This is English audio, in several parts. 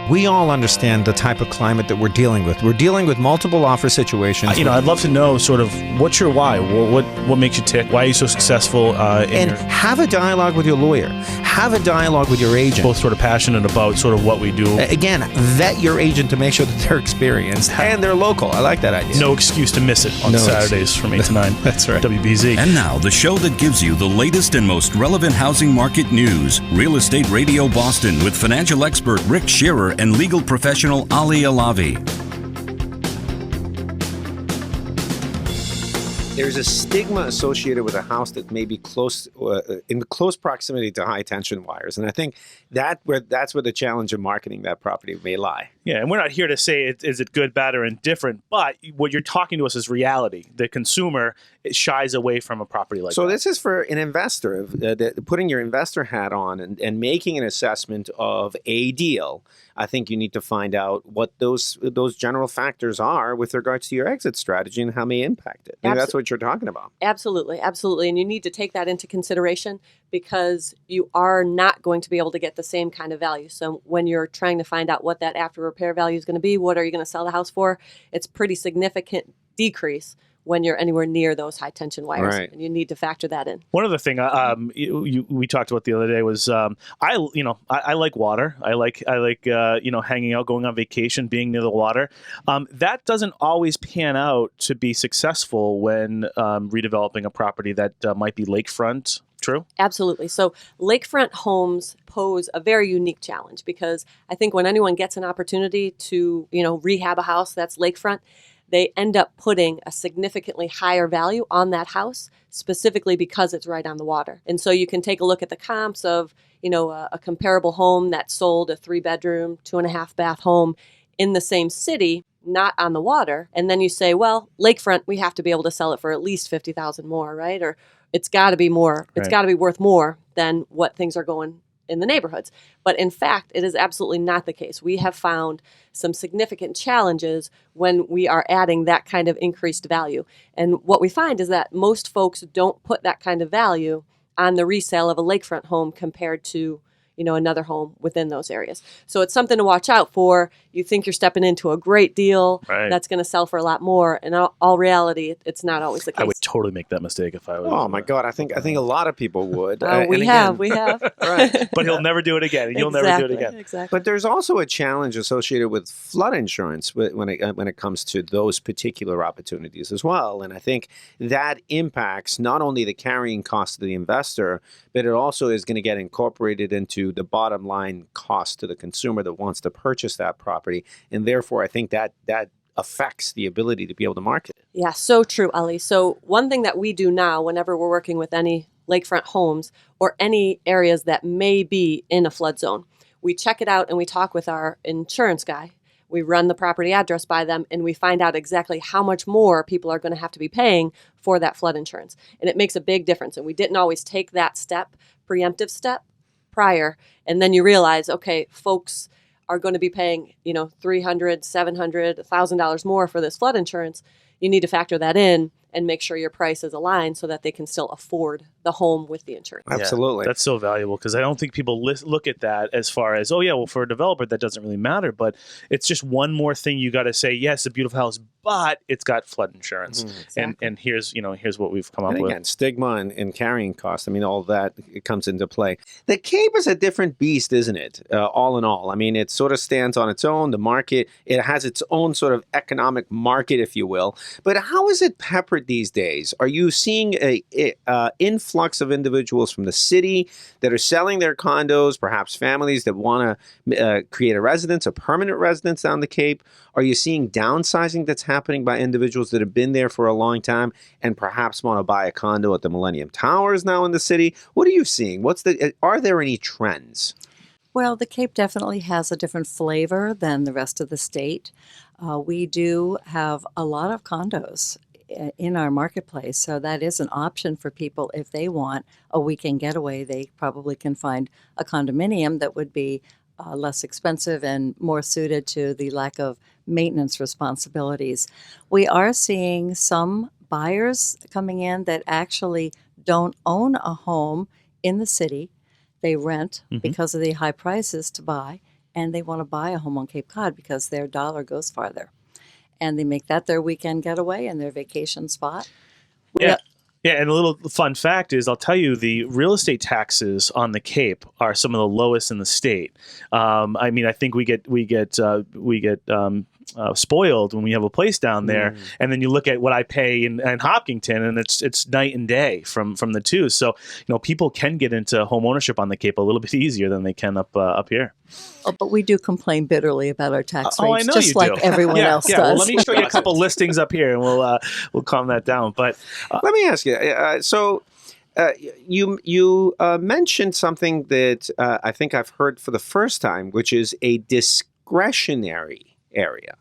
We all understand the type of climate that we're dealing with. We're dealing with multiple offer situations. I'd love to know sort of what's your why? What makes you tick? Why are you so successful? Have a dialogue with your lawyer. Have a dialogue with your agent. Both sort of passionate about sort of what we do. Again, vet your agent to make sure that they're experienced and they're local. I like that idea. No excuse to miss it on Saturdays from 8 to 9. That's right. WBZ. And now, the show that gives you the latest and most relevant housing market news. Real Estate Radio Boston with financial expert Rick Shearer and legal professional Ali Alavi. There's a stigma associated with a house that may be close, in close proximity to high tension wires, and I think that's where the challenge of marketing that property may lie. Yeah, and we're not here to say is it good, bad, or indifferent, but what you're talking to us is reality. The consumer shies away from a property like that. So this is for an investor, putting your investor hat on and making an assessment of a deal. I think you need to find out what those general factors are with regards to your exit strategy and how may impact it. Maybe that's what you're talking about. Absolutely. And you need to take that into consideration because you are not going to be able to get the same kind of value. So when you're trying to find out what that after repair value is going to be, what are you going to sell the house for, it's pretty significant decrease when you're anywhere near those high tension wires, right. And you need to factor that in. One other thing we talked about the other day was I like water. I like hanging out, going on vacation, being near the water. That doesn't always pan out to be successful when redeveloping a property that might be lakefront. True? Absolutely. So lakefront homes pose a very unique challenge because I think when anyone gets an opportunity to rehab a house that's lakefront, they end up putting a significantly higher value on that house, specifically because it's right on the water. And so you can take a look at the comps of, a comparable home that sold a 3-bedroom, 2.5 bath home in the same city, not on the water. And then you say, well, lakefront, we have to be able to sell it for at least $50,000 more, right? Or it's got to be more. Right. It's got to be worth more than what things are going in the neighborhoods. But in fact, it is absolutely not the case. We have found some significant challenges when we are adding that kind of increased value. And what we find is that most folks don't put that kind of value on the resale of a lakefront home compared to another home within those areas. So it's something to watch out for. You think you're stepping into a great deal that's going to sell for a lot more. In all reality, it's not always the case. I would totally make that mistake if I was. Oh my God, I think a lot of people would. We have. Right. But he'll never do it again. And you'll never do it again. Exactly. But there's also a challenge associated with flood insurance when it comes to those particular opportunities as well. And I think that impacts not only the carrying cost of the investor, but it also is going to get incorporated into the bottom line cost to the consumer that wants to purchase that property. And therefore, I think that affects the ability to be able to market it. Yeah, so true, Ali. So one thing that we do now whenever we're working with any lakefront homes or any areas that may be in a flood zone, we check it out and we talk with our insurance guy. We run the property address by them and we find out exactly how much more people are going to have to be paying for that flood insurance. And it makes a big difference. And we didn't always take that preemptive step prior. And then you realize, okay, folks are going to be paying, $300, $700, $1,000 more for this flood insurance. You need to factor that in and make sure your price is aligned so that they can still afford the home with the insurance. Absolutely. Yeah, that's so valuable because I don't think people look at that as far as, for a developer, that doesn't really matter. But it's just one more thing you got to say, yes, a beautiful house, but it's got flood insurance. Exactly. And here's what we've come up with. Again, stigma and carrying costs. I mean, all that it comes into play. The Cape is a different beast, isn't it? All in all. I mean, it sort of stands on its own. The market, it has its own sort of economic market, if you will. But how is it peppered these days? Are you seeing a influx of individuals from the city that are selling their condos, perhaps families that want to create a residence, a permanent residence down the Cape? Are you seeing downsizing that's happening by individuals that have been there for a long time and perhaps want to buy a condo at the Millennium Towers now in the city? What are you seeing? Are there any trends? Well, the Cape definitely has a different flavor than the rest of the state. We do have a lot of condos in our marketplace, so that is an option for people if they want a weekend getaway. They probably can find a condominium that would be less expensive and more suited to the lack of maintenance responsibilities. We are seeing some buyers coming in that actually don't own a home in the city. They rent because of the high prices to buy, and they want to buy a home on Cape Cod because their dollar goes farther. And they make that their weekend getaway and their vacation spot. Yeah. Yeah, and a little fun fact is, I'll tell you, the real estate taxes on the Cape are some of the lowest in the state. I mean, I think we get spoiled when we have a place down there, and then you look at what I pay in Hopkinton, and it's night and day from the two. So people can get into home ownership on the Cape a little bit easier than they can up here. Oh, but we do complain bitterly about our tax rates, Oh, I know just you like do. everyone else Yeah. does. Well, let me show you a couple listings up here, and we'll calm that down. But let me ask you. You mentioned something that I think I've heard for the first time, which is a discretionary area,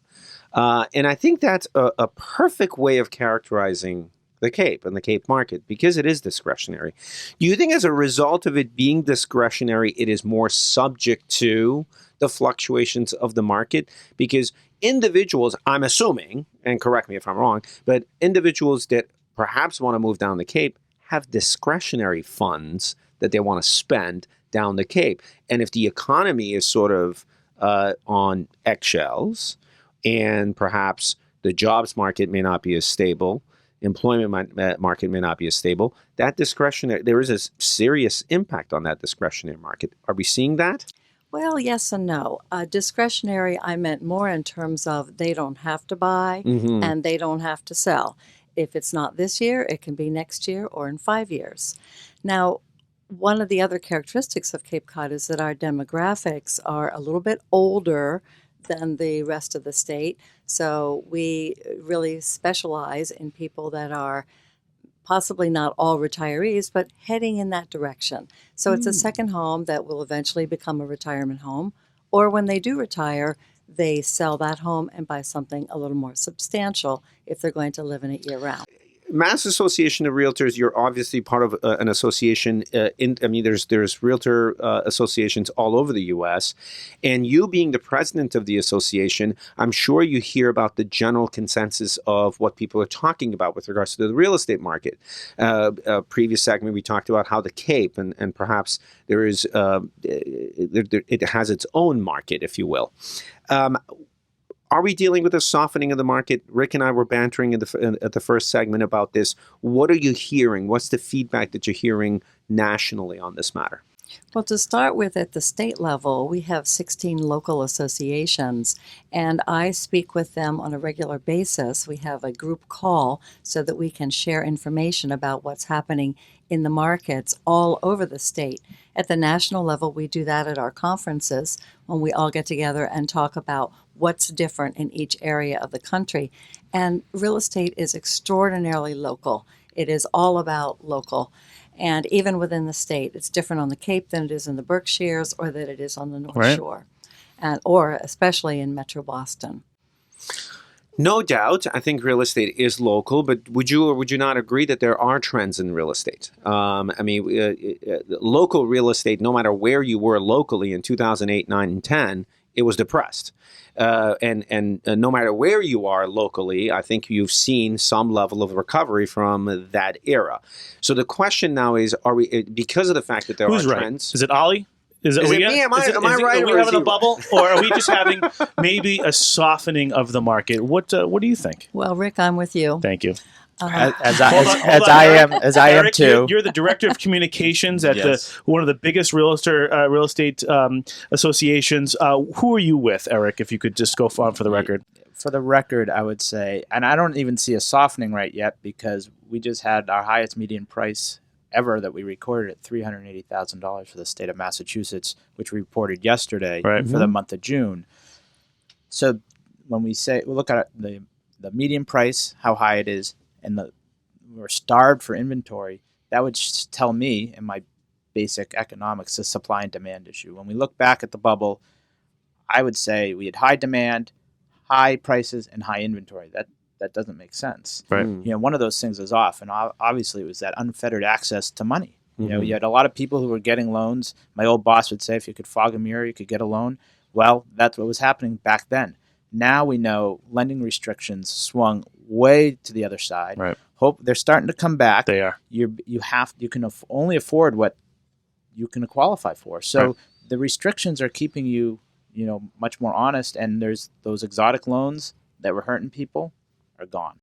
and I think that's a perfect way of characterizing the Cape and the Cape market, because it is discretionary. Do you think as a result of it being discretionary, it is more subject to the fluctuations of the market? Because individuals, I'm assuming, and correct me if I'm wrong, but individuals that perhaps want to move down the Cape have discretionary funds that they want to spend down the Cape. And if the economy is sort of on eggshells, and perhaps the jobs market may not be as stable, employment market may not be as stable, that discretionary, there is a serious impact on that discretionary market. Are we seeing that? Well, yes and no. Discretionary, I meant more in terms of they don't have to buy and they don't have to sell. If it's not this year, it can be next year or in 5 years. Now, one of the other characteristics of Cape Cod is that our demographics are a little bit older than the rest of the state. So we really specialize in people that are possibly not all retirees, but heading in that direction. So it's a second home that will eventually become a retirement home. Or when they do retire, they sell that home and buy something a little more substantial if they're going to live in it year round. Mass Association of Realtors, you're obviously part of an association. There's realtor associations all over the U.S. And you being the president of the association, I'm sure you hear about the general consensus of what people are talking about with regards to the real estate market. Previous segment, we talked about how the Cape and perhaps there is it has its own market, if you will. Are we dealing with a softening of the market? Rick and I were bantering at the first segment about this. What are you hearing? What's the feedback that you're hearing nationally on this matter? Well, to start with, at the state level, we have 16 local associations, and I speak with them on a regular basis. We have a group call so that we can share information about what's happening in the markets all over the state. At the national level, we do that at our conferences when we all get together and talk about what's different in each area of the country. And real estate is extraordinarily local. It is all about local. And even within the state, it's different on the Cape than it is in the Berkshires or that it is on the North Shore, or especially in Metro Boston. No doubt. I think real estate is local, but would you or would you not agree that there are trends in real estate? Local real estate, no matter where you were locally in 2008, 9, and 10, it was depressed. And no matter where you are locally, I think you've seen some level of recovery from that era. So the question now is, are we, because of the fact that there are trends? Is it Ollie? Is it me? Am I right? Are we having a bubble, or are we just having maybe a softening of the market? What do you think? Well, Rick, I'm with you. Thank you. As I am too. You're the director of communications at one of the biggest real estate associations. Who are you with, Eric? If you could just go on for the record. For the record, I would say, and I don't even see a softening right yet because we just had our highest median price ever that we recorded at $380,000 for the state of Massachusetts, which we reported yesterday for the month of June. So when we look at the median price, how high it is, and we're starved for inventory, that would tell me in my basic economics a supply and demand issue. When we look back at the bubble, I would say we had high demand, high prices, and high inventory. That doesn't make sense. Right. One of those things was off, and obviously it was that unfettered access to money. You had a lot of people who were getting loans. My old boss would say, if you could fog a mirror, you could get a loan. Well, that's what was happening back then. Now we know lending restrictions swung way to the other side. Right. They're starting to come back. They are. You can only afford what you can qualify for. So the restrictions are keeping you much more honest. And there's those exotic loans that were hurting people are gone.